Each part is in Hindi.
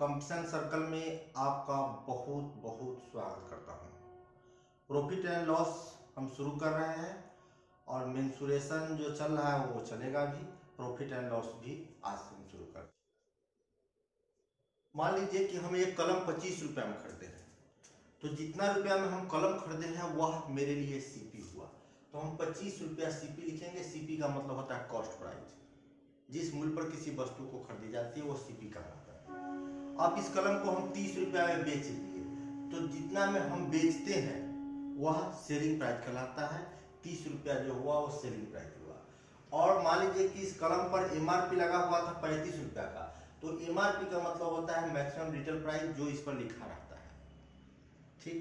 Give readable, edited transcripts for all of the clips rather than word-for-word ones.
कंपटीशन सर्कल में आपका बहुत बहुत स्वागत करता हूं। प्रॉफिट एंड लॉस हम शुरू कर रहे हैं और मेंसुरेशन जो चल रहा है वो चलेगा भी। प्रॉफिट एंड लॉस भी आज से हम शुरू कर। मान लीजिए कि हम एक कलम 25 रुपया में खरीदे हैं, तो जितना रुपया में हम कलम खरीदे हैं वह मेरे लिए सीपी हुआ, तो हम 25 रुपया सीपी लिखेंगे। सीपी का मतलब होता है कॉस्ट प्राइस, जिस मूल्य पर किसी वस्तु को खरीदी जाती है वो सीपी कहलाता है। अब इस कलम को हम 30 रुपया में बेच दिए, तो जितना में हम बेचते हैं वह सेलिंग प्राइस कहलाता है। 30 रुपया जो हुआ वो सेलिंग प्राइस हुआ। और मान लीजिए कि इस कलम पर एमआरपी लगा हुआ था 35 रुपया का, तो एमआरपी का मतलब होता है मैक्सिमम रिटेल प्राइस, जो इस पर लिखा रहता है। ठीक,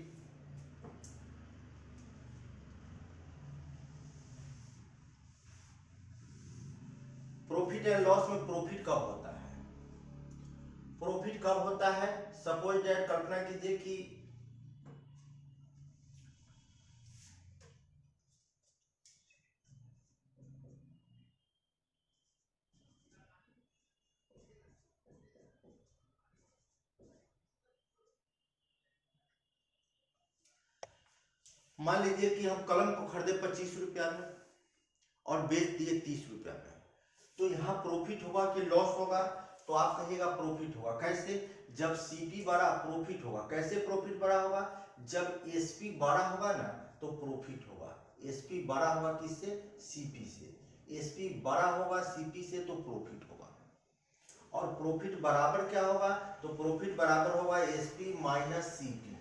प्रॉफिट एंड लॉस में प्रॉफिट कब होता है? प्रॉफिट कब होता है? सपोज दैट, कल्पना कीजिए कि मान लीजिए कि हम कलम को खरीदे 25 रुपया में और बेच दिए 30 रुपया में, तो यहाँ प्रॉफिट होगा कि लॉस होगा? तो आप कहिएगा प्रॉफिट होगा। कैसे? जब सीपी बड़ा प्रॉफिट होगा। कैसे प्रॉफिट बड़ा होगा? जब एसपी बड़ा होगा ना तो प्रॉफिट होगा। एसपी बड़ा होगा किससे? सीपी से। एसपी बड़ा होगा सीपी से तो प्रॉफिट होगा। और प्रॉफिट बराबर क्या होगा? तो प्रॉफिट बराबर होगा एसपी माइनस सीपी।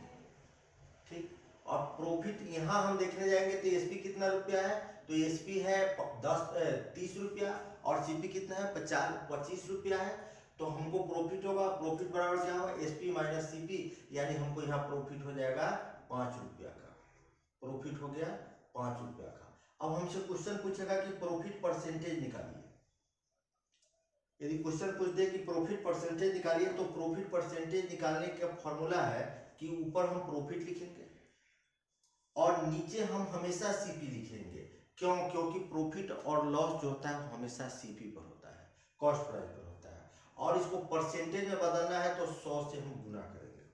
ठीक, और प्रॉफिट यहाँ हम देखने जाएंगे तो एसपी कितना रुपया है? तो एसपी है 30 रुपया और सीपी कितना है? 25 रुपया है। तो हमको प्रॉफिट होगा, प्रॉफिट बराबर क्या होगा? एसपी माइनस सीपी, यानी हमको यहाँ प्रॉफिट हो जाएगा 5 रुपया का। प्रॉफिट हो गया 5 रुपया का। अब हमसे क्वेश्चन पूछेगा कि प्रॉफिट परसेंटेज निकालिए। यदि क्वेश्चन पूछ दे कि प्रॉफिट परसेंटेज निकालिए, तो प्रॉफिट परसेंटेज निकालने का फॉर्मूला है कि ऊपर हम प्रॉफिट लिखेंगे और नीचे हम हमेशा सीपी लिखेंगे। क्यों? क्योंकि प्रॉफिट और लॉस जो होता है हमेशा सीपी पर होता है, कॉस्ट प्राइस पर होता है। और इसको परसेंटेज में बदलना है तो 100 से हम गुना करेंगे।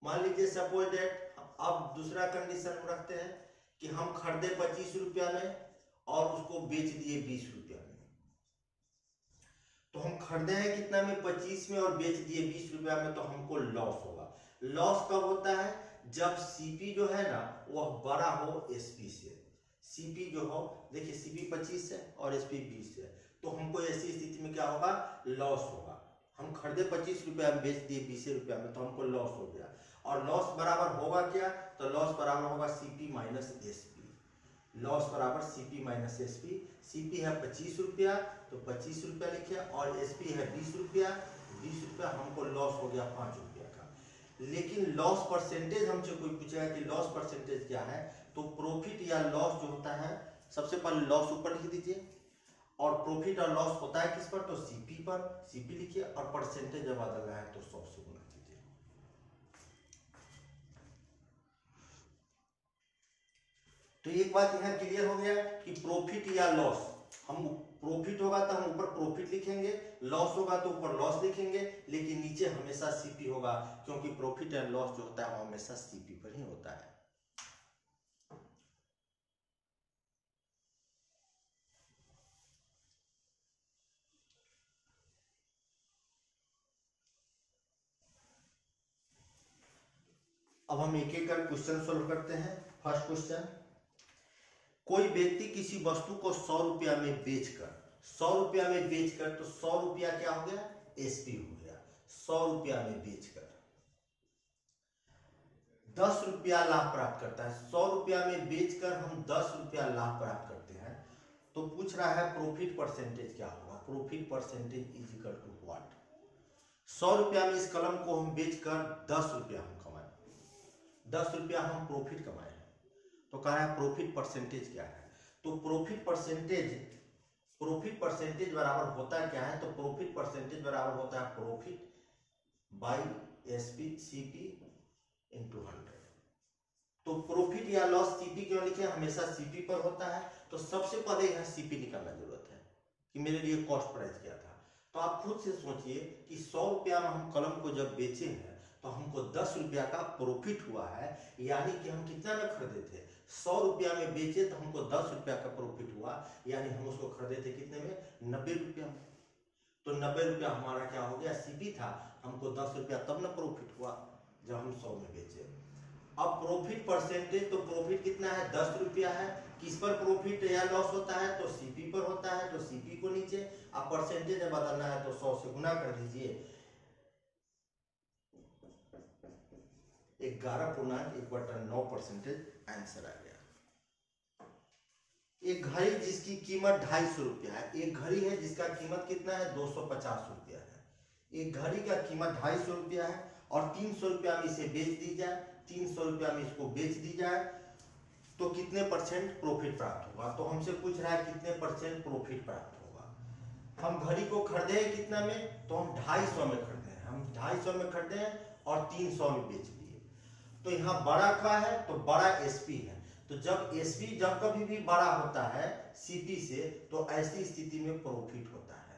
मान लीजिए सपोज दैट, अब दूसरा कंडीशन हम रखते हैं कि हम खरीदे 25 रुपया में और उसको बेच दिए 20 रुपया में। तो हम खरीदे हैं कितना में? 25 में, और बेच दिए 20 रुपया में, तो हमको लॉस होगा। लॉस कब होता है? जब सीपी जो है ना वह बड़ा हो एसपी से। सीपी जो हो, देखिए सीपी 25 है और एसपी 20 है, तो हमको ऐसी स्थिति में क्या होगा? लॉस होगा। हम खरीदे 25 रुपया में, बेच दिए 20 रुपया में, तो हमको लॉस हो गया। और लॉस बराबर होगा क्या? तो लॉस बराबर होगा सीपी माइनस एसपी। लॉस बराबर सीपी माइनस एसपी। सीपी है 25 रुपया, तो 25 रुपया लिखे, और एसपी है 20 रुपया। 20 रुपया हमको लॉस हो गया 5 रुपया का। लेकिन लॉस परसेंटेज हमसे कोई पूछेगा कि लॉस परसेंटेज क्या है, तो प्रॉफिट या लॉस जो होता है, सबसे पहले लॉस ऊपर लिख दीजिए, और प्रॉफिट और लॉस होता है किस पर? तो सीपी पर। सीपी लिखिए, और परसेंटेज जब बदलना है तो 100 से गुना कीजिए। तो एक बात यहाँ क्लियर हो गया कि प्रॉफिट या लॉस, हम प्रॉफिट होगा तो हम ऊपर प्रॉफिट लिखेंगे, लॉस होगा तो ऊपर लॉस लिखेंगे, लेकिन नीचे हमेशा सीपी होगा, क्योंकि प्रॉफिट एंड लॉस जो होता है वो हमेशा सीपी पर ही होता है। अब हम एक एक कर क्वेश्चन सोल्व करते हैं। फर्स्ट क्वेश्चन, कोई व्यक्ति किसी वस्तु को 100 रुपया में बेचकर, 100 रुपया में बेचकर, तो 100 रुपया क्या हो गया? एसपी हो गया। 100 रुपया में बेचकर 10 रुपया लाभ प्राप्त करता है। 100 रुपया में बेचकर हम 10 रुपया लाभ प्राप्त करते हैं, तो पूछ रहा है प्रॉफिट परसेंटेज क्या होगा? Profit percentage is equal to what? 100 रुपया में इस कलम को हम बेचकर 10 रुपया हम कमाए, 10 रुपया हम प्रॉफिट कमाए हैं, तो कह रहा है प्रॉफिट परसेंटेज क्या है? तो प्रॉफिट परसेंटेज बराबर होता क्या है? तो प्रॉफिट परसेंटेज बराबर होता है profit by SP CP into 100। तो प्रॉफिट या लॉस सीपी क्यों लिखे? हमेशा सीपी पर होता है, तो सबसे पहले यहाँ सीपी निकालना जरूरत है। कि मेरे लिए कॉस्ट प्राइस क्या था। तो आप खुद से सोचिए कि 100 रुपया में हम कलम को जब बेचे हैं तो हमको 10 रुपया का प्रॉफिट हुआ है, यानी कि हम कितना में खरीदे थे, 100 रुपया में बेचे तो हमको 10 रुपया का प्रॉफिट हुआ, यानी हम उसको खरीदे थे कितने में, 90 रुपया में। तो 90 रुपया हमारा क्या हो गया, सीपी था, हमको 10 रुपया तब ना प्रॉफिट हुआ जब हम 100 में बेचे। अब प्रॉफिट परसेंटेज, तो प्रॉफिट कितना है, 10 रुपया है। किस पर प्रॉफिट या लॉस होता है, तो सीपी पर होता है, तो सीपी को नीचे, अब परसेंटेज में बदलना है तो 100 से गुना कर दीजिए, 11.1/9% आंसर आ गया। एक घड़ी जिसकी कीमत 250 रुपया है, एक घड़ी है जिसका कीमत कितना है, 250 रुपया है। एक घड़ी का कीमत 250 रुपया है और 300 रुपया में इसे बेच दी जाए, 300 रुपया में इसको बेच दी जाए तो कितने परसेंट प्रॉफिट प्राप्त होगा। तो हमसे पूछ रहा है कितने परसेंट प्रॉफिट प्राप्त होगा। हम घड़ी को खरीदे हैं कितना में, तो हम 250 में खरीदे हैं, हम 250 में खरीदे हैं और 300 में बेच दिए। तो यहाँ बड़ा क्या है, तो बड़ा एसपी है। तो जब एसपी जब कभी भी बड़ा होता है सीपी से, तो ऐसी स्थिति में प्रॉफिट होता है।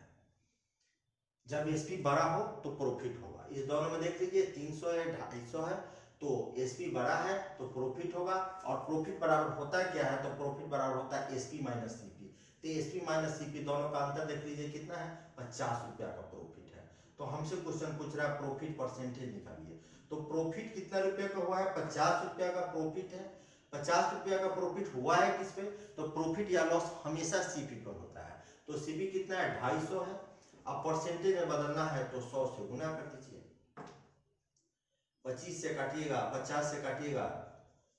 जब एसपी बड़ा हो तो प्रॉफिट होगा। इस दोनों में देख लीजिए 300 है 250 है, तो एसपी बड़ा है तो प्रॉफिट होगा। और प्रॉफिट बराबर होता क्या है, तो प्रॉफिट बराबर होता है एसपी माइनस सीपी। तो एसपी माइनस सीपी दोनों का अंतर देख लीजिए कितना है, 50 रुपया का प्रॉफिट है। तो हमसे क्वेश्चन पूछ रहा है प्रॉफिट परसेंटेज निकालिए। तो प्रॉफिट कितना रुपये का हुआ है, 50 रुपया का प्रॉफिट है। 50 रुपया का प्रॉफिट हुआ है किस पे, तो प्रॉफिट या लॉस हमेशा सीपी पर होता है। तो सीपी कितना है, 250 है। अब परसेंटेज में बदलना है तो 100 से गुना कर दीजिए, 25 से काटिएगा, 50 से काटिएगा,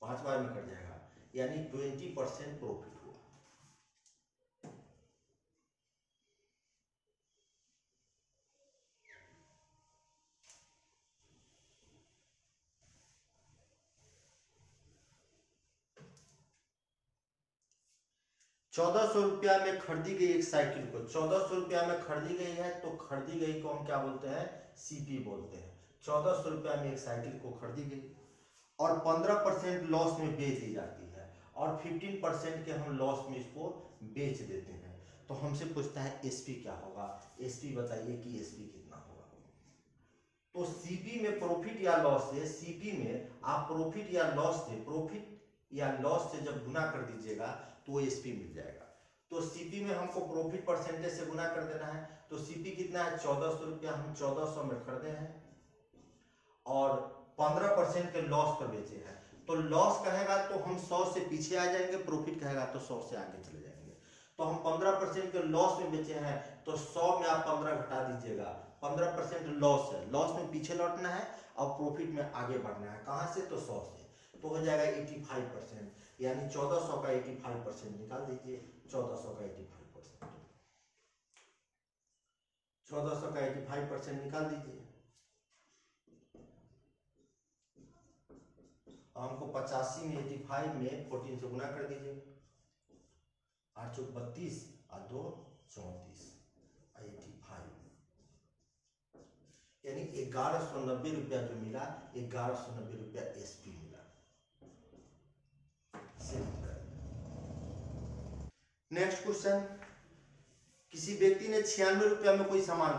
5 बार में कट जाएगा, यानी 20% प्रॉफिट हुआ। ₹1400 रुपया में खरीदी गई एक साइकिल को, 1400 रुपया में खरीदी गई है, तो खरीदी गई को हम क्या बोलते हैं, सीपी बोलते हैं। 1400 रुपया में एक साइकिल को खरीदी गई और 15% लॉस में बेच दी जाती है और 15% के हम लॉस में इसको बेच देते हैं। तो हमसे पूछता है एसपी क्या होगा, एसपी बताइए कि एसपी कितना होगा। तो सीपी में प्रॉफिट या लॉस से, सीपी में आप प्रॉफिट या लॉस से, प्रॉफिट या लॉस से जब गुना कर दीजिएगा तो एसपी मिल जाएगा। तो सीपी में हमको प्रॉफिट परसेंटेज से गुना कर देना है। तो सीपी कितना है, 1400 रुपया, हम 1400 में खरीदे हैं और 15% के लॉस पर बेचे हैं। तो लॉस कहेगा तो हम 100 से पीछे आ जाएंगे, प्रॉफिट कहेगा तो 100 से आगे चले जाएंगे। तो हम 15% के लॉस में बेचे हैं, तो 100 में आप 15 घटा दीजिएगा, 15% लॉस है, लॉस में पीछे लौटना है और प्रॉफिट में आगे बढ़ना है। कहां से, तो 100 से। तो हो जाएगा 85%, यानी 1400 का 85% निकाल दीजिए, 1400 का 85%, 1400 का 85% निकाल दीजिए। हमको 85 में 85 में 14 से गुना कर दीजिए, 8 चौक 32 और 2 34, 85, यानी 1190 रुपया जो मिला, 1190 रुपया एसपी मिला। नेक्स्ट क्वेश्चन, किसी व्यक्ति ने 96 रुपया में कोई सामान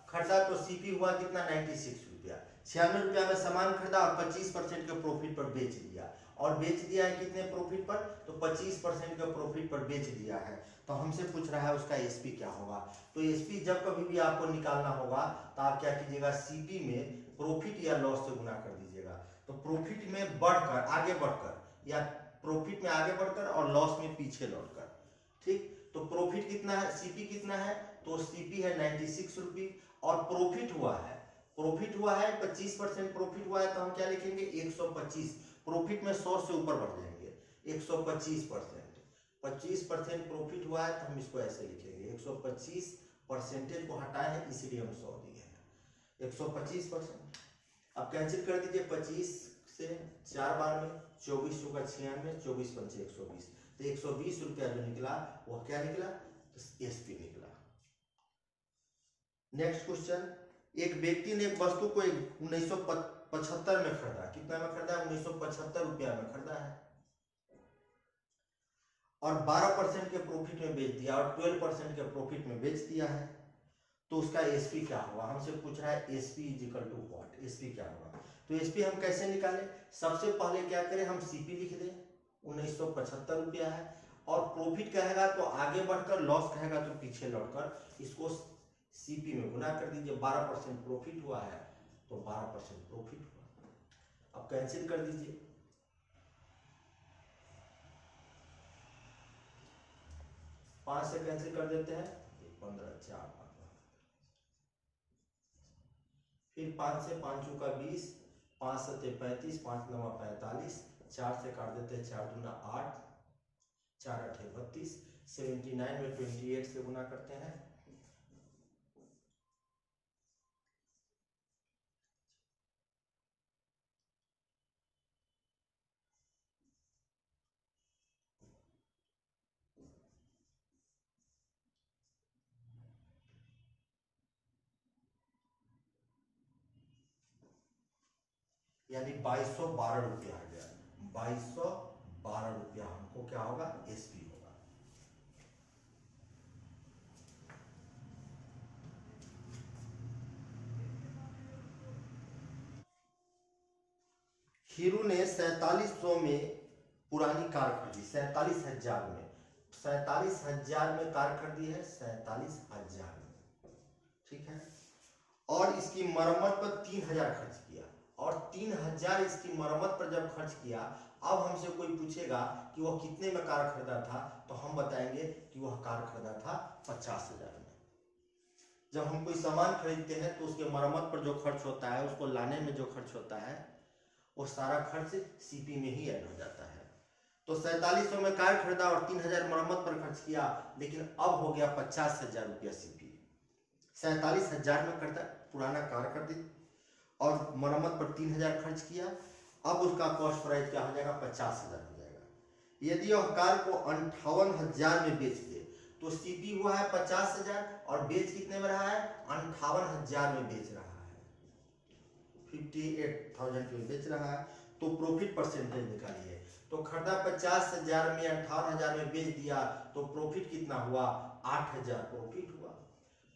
खरीदा तो सीपी हुआ कितना, 96 रुपया। 96 रुपया में सामान खरीदा और 25% के प्रॉफिट पर बेच दिया, और बेच दिया है कितने प्रॉफिट पर, तो 25% के प्रॉफिट पर बेच दिया है। तो हमसे पूछ रहा है उसका एसपी क्या होगा। तो एसपी जब कभी भी आपको निकालना होगा तो आप क्या कीजिएगा, सीपी में प्रॉफिट या लॉस से गुना कर दीजिएगा। तो प्रॉफिट में बढ़कर, आगे बढ़कर, या प्रॉफिट में आगे बढ़कर और लॉस में पीछे लौटकर, ठीक। तो प्रॉफिट कितना है, सीपी कितना है, तो सीपी है 96 रुपये और प्रॉफिट हुआ है, 25% प्रॉफिट हुआ है, तो हम क्या लिखेंगे, 125। प्रॉफिट में 100 से ऊपर बढ़ जाएंगे, 125%, 25% प्रॉफिट हुआ है, तो हम इसको ऐसे लिखेंगे, 125 परसेंटेज को हटाए हैं इसलिए हम 100 दिए हैं, 125%। अब कैंसिल कर दीजिए 25 से 4 बार में, 24 चौका 96, 24 पंचे 120, तो 120 रुपया जो निकला वो क्या निकला, तो एसपी निकला। नेक्स्ट क्वेश्चन, एक व्यक्ति ने एक वस्तु को 1975 में खरीदा, कितना में खरीदा, 1975 रुपया में खरीदा है, और 12% के प्रॉफिट में बेच दिया और 12% के प्रॉफिट में बेच दिया है, तो उसका एसपी क्या होगा? हमसे पूछ रहा है SP is equal to what, SP क्या होगा? तो एसपी हम कैसे निकालें? सबसे पहले क्या करें, हम सीपी लिख दें, 1975 रुपया है, और प्रॉफिट कहेगा तो आगे बढ़कर, लॉस कहेगा तो पीछे लौटकर इसको सीपी में गुना कर दीजिए। 12% प्रॉफिट हुआ है तो 12% प्रॉफिट हुआ। अब कैंसिल कर दीजिए, 5 से कैंसिल कर देते हैं, 15, 4, 5, फिर 5 से 5 चौका 20, 5 सत्ते 35, 5 नवा 45, 4 से काट देते हैं, 4 दूना 8, 4 अठे 32, 79 में 28 से गुना करते हैं, यानी 2212 रुपया आ गया। 2212 रुपया हमको क्या होगा? एसपी होगा। हीरू ने 4700 में पुरानी कार खरीदी, 47,000 में, 47,000 में कार खरीदी है, 47,000 में, ठीक है। और इसकी मरम्मत पर 3,000 खर्च किया, और 3,000 इसकी मरम्मत पर जब खर्च किया, अब हमसे कोई पूछेगा कि वह कितने में कार खरीदा था, तो हम बताएंगे कि वह कार खरीदा था 50,000 में। जब हम कोई सामान खरीदते हैं तो उसके मरम्मत पर जो खर्च होता है, उसको लाने में जो खर्च होता है, वो सारा खर्च सीपी में ही ऐड हो जाता है। तो 4700 में कार खरीदा और 3,000 मरम्मत पर खर्च किया, लेकिन अब हो गया 50,000 रुपया सीपी। 47,000 में करता पुराना कार कर दी और मरम्मत पर 3,000 खर्च किया, अब उसका कॉस्ट प्राइस क्या हो जाएगा? 50,000 हो जाएगा। यदि वह कार को 58,000 में बेच दे तो सीपी हुआ है 50,000 और बेच कितने में रहा है? 58,000 में बेच रहा है, 58,000 में बेच रहा है, तो प्रॉफिट परसेंटेज निकालिए। तो खरीदा 50,000 में, 58,000 में बेच दिया, तो प्रॉफिट कितना हुआ? 8,000 प्रॉफिट हुआ।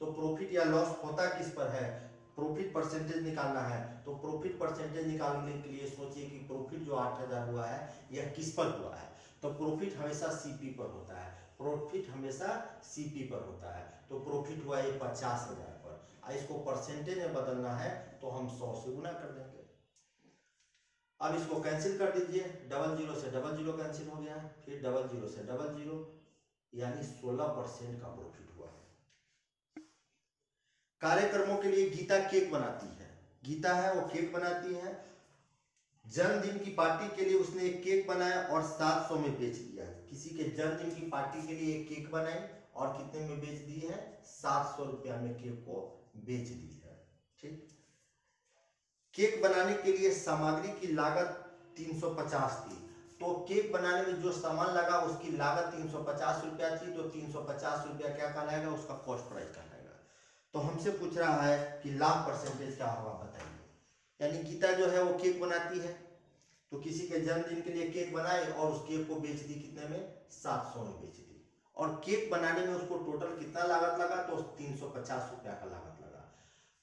तो प्रॉफिट या लॉस होता किस पर है? प्रॉफिट परसेंटेज निकालना है, तो प्रॉफिट परसेंटेज निकालने के लिए सोचिए कि प्रॉफिट जो 8,000 हुआ है यह किस पर हुआ है? तो प्रॉफिट हमेशा सीपी पर होता है, प्रॉफिट हमेशा सीपी पर होता है। तो प्रॉफिट हुआ ये 50,000 पर, इसको परसेंटेज में बदलना है तो हम 100 से गुना कर देंगे। अब इसको कैंसिल कर दीजिए, 00 से 00 कैंसिल हो गया, फिर 00 से 00, यानी 16% का प्रॉफिट हुआ। कार्यक्रमों के लिए गीता केक बनाती है, गीता है वो केक बनाती है। जन्मदिन की पार्टी के लिए उसने एक केक बनाया और 700 में बेच दिया। किसी के जन्मदिन की पार्टी के लिए एक केक बनाई और कितने में बेच दी है? 700 रुपया में केक को बेच दी है, ठीक। केक बनाने के लिए सामग्री की लागत 350 थी, तो केक बनाने में जो सामान लगा उसकी लागत 350 रुपया थी, तो 350 रुपया क्या कहलाएगा? उसका कॉस्ट प्राइस कहलाएगा। तो हमसे पूछ रहा है कि लाभ परसेंटेज क्या होगा, बताइए। यानी गीता जो है वो केक बनाती है, तो किसी के जन्मदिन के लिए केक बनाई और उस केक को बेच दी कितने में? 700 में बेच दी। और केक बनाने में उसको टोटल कितना लागत लगा? तो 350 रुपया का लागत लगा।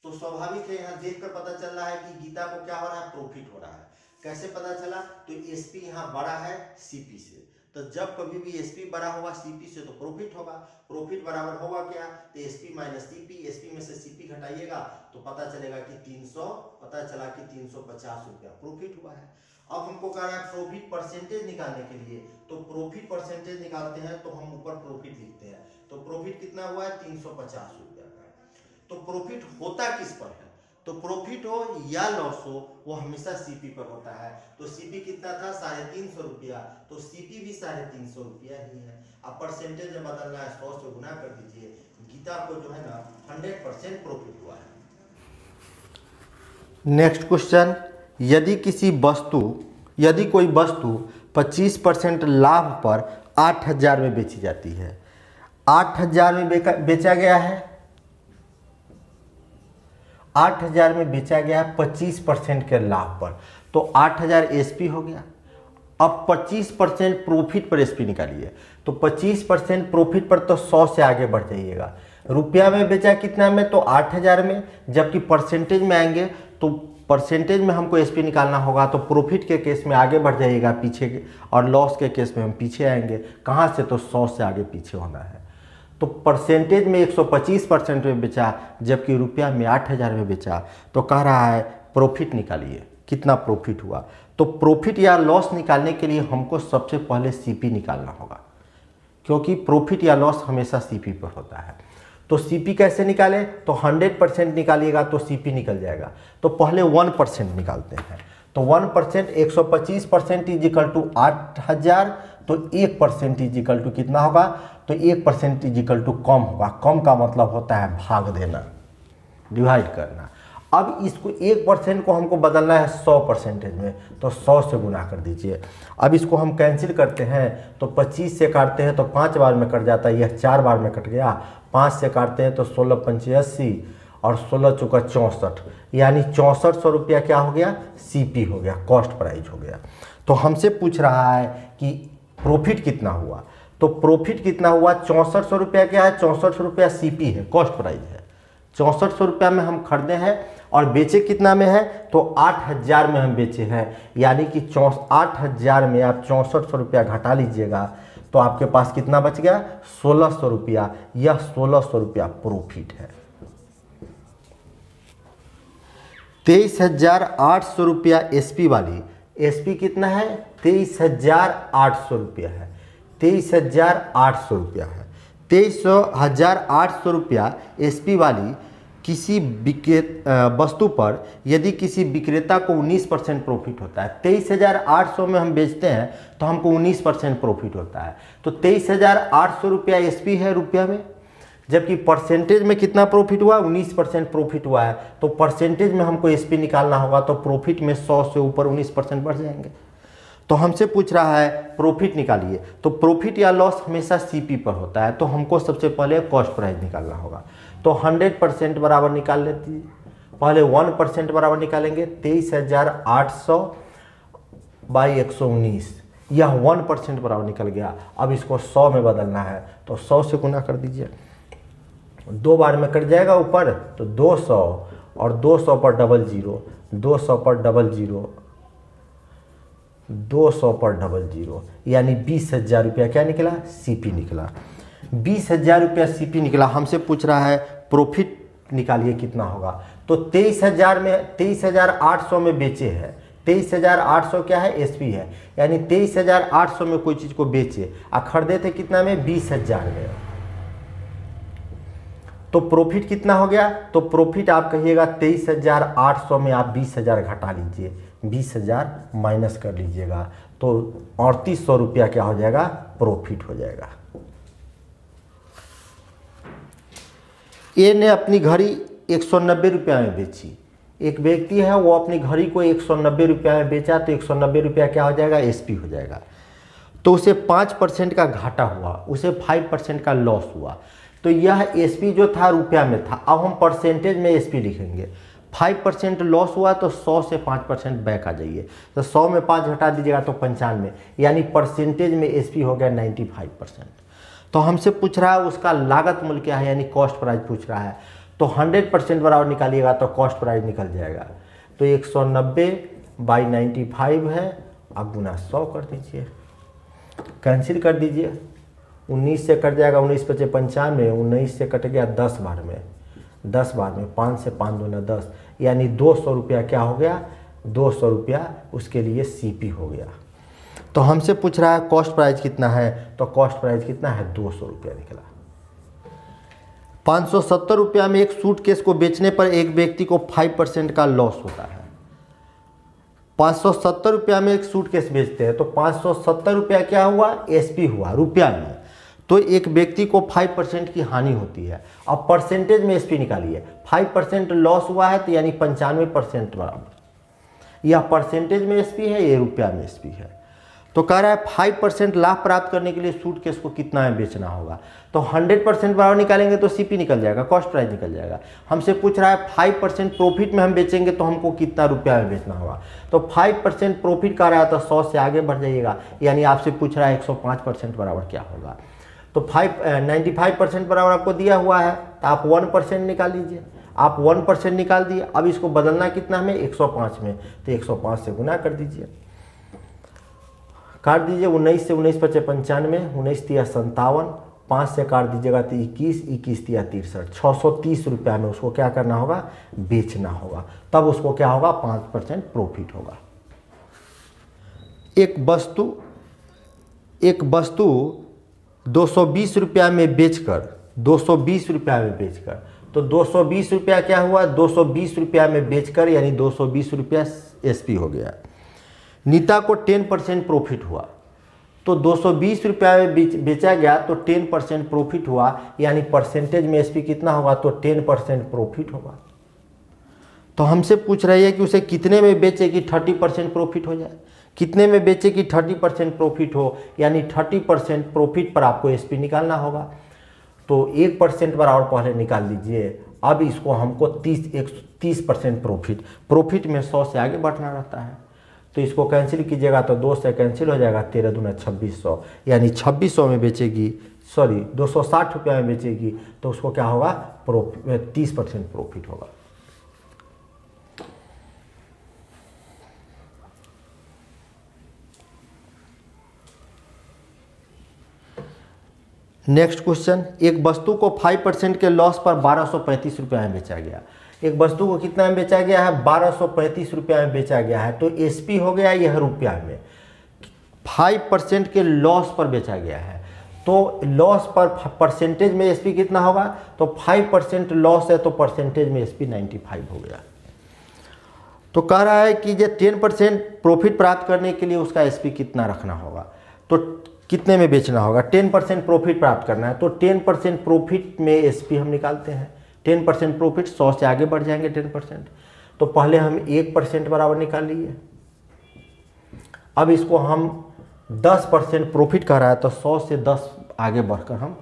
तो स्वाभाविक है, यहाँ देखकर पता चल रहा है कि गीता को क्या हो रहा है? प्रॉफिट हो रहा है। कैसे पता चला? तो एसपी यहाँ बड़ा है सीपी से, तो जब कभी भी एसपी बड़ा होगा सीपी से तो प्रॉफिट होगा। प्रॉफिट बराबर होगा क्या? तो एसपी माइनस सीपी, एसपी में से सीपी घटाइएगा तो पता चलेगा कि 300, पता चला कि 350 रुपया प्रॉफिट हुआ है। अब हमको कह रहा है प्रॉफिट परसेंटेज निकालने के लिए, तो प्रॉफिट परसेंटेज निकालते हैं तो हम ऊपर प्रॉफिट लिखते हैं। तो प्रॉफिट कितना हुआ है? 350 रुपया का। तो प्रॉफिट होता किस पर है? तो प्रॉफिट हो या लॉस हो वो हमेशा सीपी पर होता है। तो सीपी कितना था? 350 रुपया, तो सीपी भी 350 रुपया ही है। अब परसेंटेज में बदलना है, 100 से गुना कर दीजिए। गीता को जो है ना 100% प्रॉफिट हुआ है। नेक्स्ट क्वेश्चन, यदि कोई वस्तु 25% लाभ पर 8,000 में बेची जाती है, 8,000 में बेचा गया है, 8,000 में बेचा गया 25% के लाभ पर, तो 8,000 एसपी हो गया अब 25% प्रॉफिट पर एसपी निकालिए। तो 25% प्रॉफिट पर तो 100 से आगे बढ़ जाइएगा। रुपया में बेचा कितना में, तो 8000 में, जबकि परसेंटेज में आएंगे तो परसेंटेज में हमको एसपी निकालना होगा, तो प्रॉफिट के केस में आगे बढ़ जाइएगा पीछे के, और लॉस के केस में हम पीछे आएंगे। कहाँ से, तो 100 से आगे पीछे होना है। तो परसेंटेज में 125% में बेचा, जबकि रुपया में 8000 में बेचा। तो कह रहा है प्रॉफिट निकालिए, कितना प्रॉफिट हुआ। तो प्रॉफिट या लॉस निकालने के लिए हमको सबसे पहले सीपी निकालना होगा, क्योंकि प्रॉफिट या लॉस हमेशा सीपी पर होता है। तो सीपी कैसे निकालें, तो 100% निकालिएगा तो सीपी निकल जाएगा। तो पहले 1% निकालते हैं। तो 1% 125% इज इक्वल टू 8000, तो 1% इज इक्वल टू कितना होगा, तो 1% इज इक्वल टू कम होगा। कम का मतलब होता है भाग देना, डिवाइड करना। अब इसको 1% को हमको बदलना है 100% में, तो 100 से गुना कर दीजिए। अब इसको हम कैंसिल करते हैं, तो 25 से काटते हैं तो 5 बार में कट जाता है, यह 4 बार में कट गया। 5 से काटते हैं तो 16 पंचे 80 और 16 चौका 64, यानी 6400 रुपया क्या हो गया, सीपी हो गया, कॉस्ट प्राइस हो गया। तो हमसे पूछ रहा है कि प्रॉफिट कितना हुआ। तो प्रॉफिट कितना हुआ, 6400 रुपया क्या है, 6400 रुपया सीपी है, कॉस्ट प्राइस है। 6400 रुपया में हम खरीदे हैं और बेचे कितना में है, तो 8000 में हम बेचे हैं, यानी कि 8000 में आप 6400 रुपया घटा लीजिएगा तो आपके पास कितना बच गया, 1600 रुपया। यह 1600 रुपया प्रॉफिट है। 23800 रुपया एसपी वाली, एसपी कितना है, 23800 रुपया है, 23800 रुपया है। 23800 रुपया एसपी वाली किसी वस्तु पर यदि किसी विक्रेता को 19% प्रॉफिट होता है, 23800 में हम बेचते हैं तो हमको 19% प्रॉफिट होता है। तो 23800 रुपया एसपी है रुपया में, जबकि परसेंटेज में कितना प्रॉफिट हुआ, 19% प्रॉफिट हुआ है। तो परसेंटेज में हमको एसपी निकालना होगा, तो प्रॉफिट में 100 से ऊपर 19% बढ़ जाएंगे। तो हमसे पूछ रहा है प्रॉफिट निकालिए। तो प्रॉफिट या लॉस हमेशा सीपी पर होता है, तो हमको सबसे पहले कॉस्ट प्राइस निकालना होगा। तो 100% बराबर निकाल लेते हैं। पहले 1% बराबर निकालेंगे, 23800 बाई 119, यह 1% बराबर निकल गया। अब इसको 100 में बदलना है, तो 100 से गुना कर दीजिए। 2 बार में कट जाएगा ऊपर, तो 200 और 200 पर डबल जीरो, 200 पर डबल जीरो, 200 पर डबल जीरो, यानी 20000 रुपया क्या निकला, सीपी निकला। 20000 रुपया सीपी निकला। हमसे पूछ रहा है प्रॉफिट निकालिए कितना होगा। तो 23000 में 23800 में बेचे हैं, 23800 क्या है, एसपी है, यानी 23800 में कोई चीज़ को बेचे और खरीदे थे कितना में, 20000 में। तो प्रॉफिट कितना हो गया, तो प्रॉफिट आप कहिएगा 23800 में आप 20000 घटा लीजिए, 20000 माइनस कर लीजिएगा, तो 3800 रुपया क्या हो जाएगा, प्रॉफिट हो जाएगा। ए ने अपनी घड़ी 190 रुपया में बेची। एक व्यक्ति है वो अपनी घड़ी को 190 रुपया में बेचा, तो 190 रुपया क्या हो जाएगा, एसपी हो जाएगा। तो उसे 5% का घाटा हुआ, उसे 5% का लॉस हुआ। तो यह एसपी जो था रुपया में था। अब हम परसेंटेज में एसपी लिखेंगे। 5% लॉस हुआ तो 100 से 5% बैक आ जाइए, तो 100 में 5 घटा दीजिएगा तो 95, यानी परसेंटेज में एसपी हो गया 95%। तो हमसे पूछ रहा है उसका लागत मूल्य क्या है, यानी कॉस्ट प्राइस पूछ रहा है। तो 100% बराबर निकालिएगा तो कॉस्ट प्राइस निकल जाएगा। तो 190 बाई 95 है, अब गुना 100 कर दीजिए, कैंसिल कर दीजिए। 19 से कट जाएगा, 19 पचे 95, 19 से कट गया 10 बार में, 10 बार में 5 से 5 दूना 10, यानी 200 रुपया क्या हो गया, 200 रुपया उसके लिए सीपी हो गया। तो हमसे पूछ रहा है कॉस्ट प्राइस कितना है, तो कॉस्ट प्राइस कितना है, 200 रुपया निकला। 570 रुपया में एक सूटकेस को बेचने पर एक व्यक्ति को 5% का लॉस होता है। 570 रुपया में एक सूटकेस बेचते हैं, तो 570 रुपया क्या हुआ, एसपी हुआ रुपया में। तो एक व्यक्ति को 5% की हानि होती है। अब परसेंटेज में एसपी निकालिए। 5% लॉस हुआ है, तो यानी 95% बराबर। यह परसेंटेज में एसपी है, ये रुपया में एसपी है। तो कह रहा है 5% लाभ प्राप्त करने के लिए सूटकेस को कितना में बेचना होगा। तो 100% बराबर निकालेंगे तो सीपी निकल जाएगा, कॉस्ट प्राइस निकल जाएगा। हमसे पूछ रहा है 5% प्रॉफिट में हम बेचेंगे तो हमको कितना रुपया में बेचना होगा। तो 5% प्रॉफिट का रहा है तो 100 से आगे बढ़ जाइएगा, यानी आपसे पूछ रहा है 105% बराबर क्या होगा। तो 95% बराबर आपको दिया हुआ है, तो आप 1% निकाल लीजिए। आप 1% निकाल दिए। अब इसको बदलना कितना में, 105 में, तो 105 से गुना कर दीजिए। काट दीजिए 19 से 19 पचे 95, 19 तिया 57, 5 से काट दीजिएगा तो 21, 21 तिया 63, 630 रुपया में उसको क्या करना होगा, बेचना होगा। तब उसको क्या होगा, 5% प्रॉफिट होगा। एक वस्तु 220 रुपया में बेचकर 220 रुपया में बेचकर, तो 220 रुपया क्या हुआ, 220 रुपया में बेचकर यानी 220 रुपया एसपी हो गया। नीता को 10% प्रॉफिट हुआ, तो 220 रुपया में बेचा गया तो 10% प्रॉफिट हुआ, यानी परसेंटेज में एसपी कितना होगा, तो 10% प्रॉफिट होगा। तो हमसे पूछ रही है कि उसे कितने में बेचे कि 30% प्रॉफिट हो जाए। कितने में बेचे कि 30% प्रॉफिट हो, यानी 30% प्रॉफिट पर आपको एसपी निकालना होगा। तो 1% बराबर पहले निकाल लीजिए। अब इसको हमको 30% प्रॉफिट में 100 से आगे बढ़ना रहता है। तो इसको कैंसिल कीजिएगा तो 2 से कैंसिल हो जाएगा, 13 दूना 2600, यानी 2600 में बेचेगी, 260 रुपया में बेचेगी, तो उसको क्या होगा, 30% प्रॉफिट होगा। नेक्स्ट क्वेश्चन, एक वस्तु को 5% के लॉस पर 1235 रुपया में बेचा गया। एक वस्तु को कितना में बेचा गया है, 1235 रुपया में बेचा गया है। तो एसपी हो गया यह रुपया में, 5% के लॉस पर बेचा गया है। तो लॉस पर परसेंटेज में एसपी कितना होगा, तो 5% लॉस है तो परसेंटेज में एसपी 95 हो गया। तो कह रहा है कि ये 10% प्रॉफिट प्राप्त करने के लिए उसका एसपी कितना रखना होगा, तो कितने में बेचना होगा। 10% प्रॉफिट प्राप्त करना है, तो 10% प्रॉफिट में एसपी हम निकालते हैं। 10% प्रॉफिट, 100 से आगे बढ़ जाएंगे 10%। तो पहले हम 1% बराबर निकाल लिए। अब इसको हम 10% प्रॉफिट कर रहा है तो 100 से 10 आगे बढ़कर हम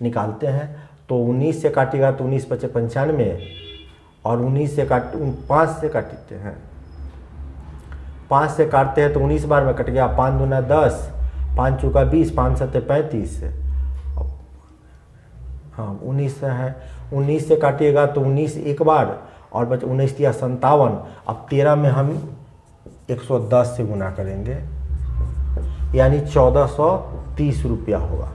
निकालते हैं। तो 19 से काटेगा तो 19 पचे 95, और 19 से 5 से काटते हैं, 5 से काटते हैं तो 19 बार में कट गया, 5 दूना 10, 5 चौका 20, 5 सत्ते 35, हाँ 19 है, 19 से काटिएगा तो 19 एक बार, और बच 19 या 57। अब 13 में हम 110 से गुना करेंगे, यानी 1430 रुपया होगा।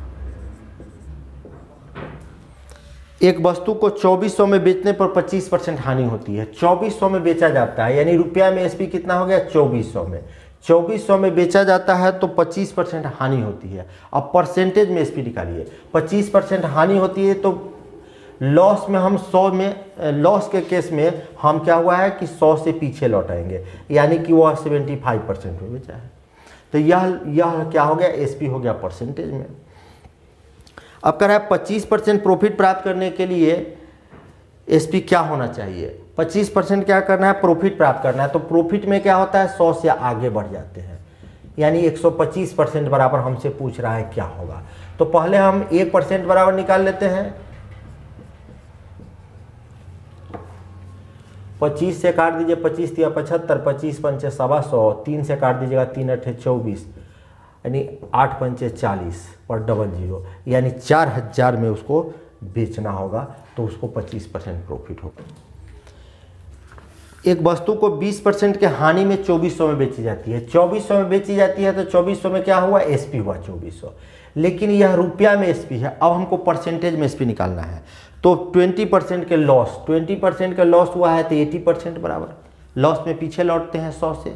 एक वस्तु को 2400 में बेचने पर 25% हानि होती है। 2400 में बेचा जाता है, यानी रुपया में एसपी कितना हो गया, 2400 में। 2400 में बेचा जाता है तो 25% हानि होती है। अब परसेंटेज में एसपी निकालिए। 25% हानि होती है तो लॉस में हम 100 में, लॉस के केस में हम क्या हुआ है कि 100 से पीछे लौटाएंगे, यानी कि वह 75% में बेचा है। तो यह क्या हो गया, एसपी हो गया परसेंटेज में। अब कह रहा है 25% प्रॉफिट प्राप्त करने के लिए एसपी क्या होना चाहिए। 25% क्या करना है, प्रॉफिट प्राप्त करना है। तो प्रॉफिट में क्या होता है, 100 से आगे बढ़ जाते हैं, यानी 125% बराबर हमसे पूछ रहा है क्या होगा। तो पहले हम 1% बराबर निकाल लेते हैं। 25 से काट दीजिए, 25 तिया 75, 25 पंचे 125, 3 से काट दीजिएगा, 3 अठे 24, यानी 8 पंचे 40 और 00, यानी 4000 में उसको बेचना होगा। तो उसको 25% प्रॉफिट होगा। एक वस्तु को 20% के हानि में 2400 में बेची जाती है। 2400 में बेची जाती है तो 2400 में क्या हुआ, एसपी हुआ 2400, लेकिन यह रुपया में एसपी है। अब हमको परसेंटेज में एसपी निकालना है। तो 20% के लॉस, 20% का लॉस हुआ है तो 80% बराबर लॉस में पीछे लौटते हैं 100 से।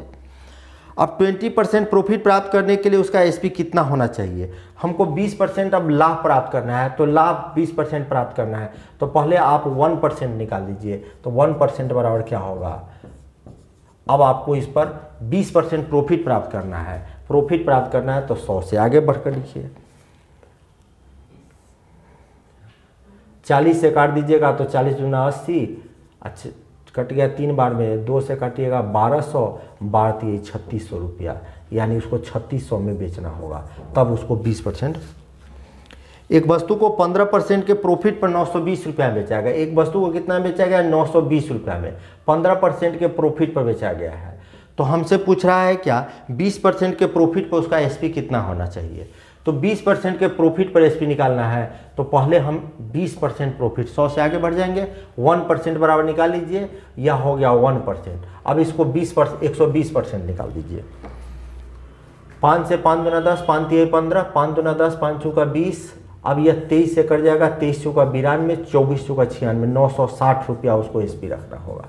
अब 20% प्रॉफिट प्राप्त करने के लिए उसका एसपी कितना होना चाहिए। हमको 20% अब लाभ प्राप्त करना है, तो लाभ 20% प्राप्त करना है। तो पहले आप 1% निकाल दीजिए, तो 1% बराबर क्या होगा। अब आपको इस पर 20% प्रॉफिट प्राप्त करना है। प्रॉफिट प्राप्त करना है तो 100 से आगे बढ़कर लिखिए। 40 से काट दीजिएगा तो 40 दूना 80, अच्छा कट गया 3 बार में, 2 से काटिएगा 1200, 12 3600 रुपया, यानी उसको 3600 में बेचना होगा, तब उसको 20%। एक वस्तु को 15% के प्रॉफिट पर 920 रुपया में बेचा गया। एक वस्तु को कितना में बेचा गया? 920 रुपया में, 15% के प्रॉफिट पर बेचा गया है। तो हमसे पूछ रहा है क्या, 20% के प्रॉफिट पर उसका एसपी कितना होना चाहिए। तो 20% के प्रॉफिट पर एसपी निकालना है तो पहले हम 20% प्रॉफिट, 100 से आगे बढ़ जाएंगे, 1% बराबर निकाल लीजिए, यह हो गया 1%। अब इसको 20% 120% निकाल दीजिए। 5 से 5 दूना 10, 5 तिये 15, 5 दूना 10, 5 चौका 20। अब यह 23 से कट जाएगा, 23 चौका 92, 24 चौका 96, 960 रुपया उसको एसपी रखना होगा।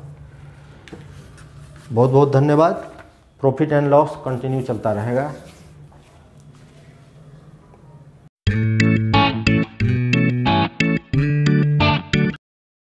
बहुत बहुत धन्यवाद। प्रॉफिट एंड लॉस कंटिन्यू चलता रहेगा।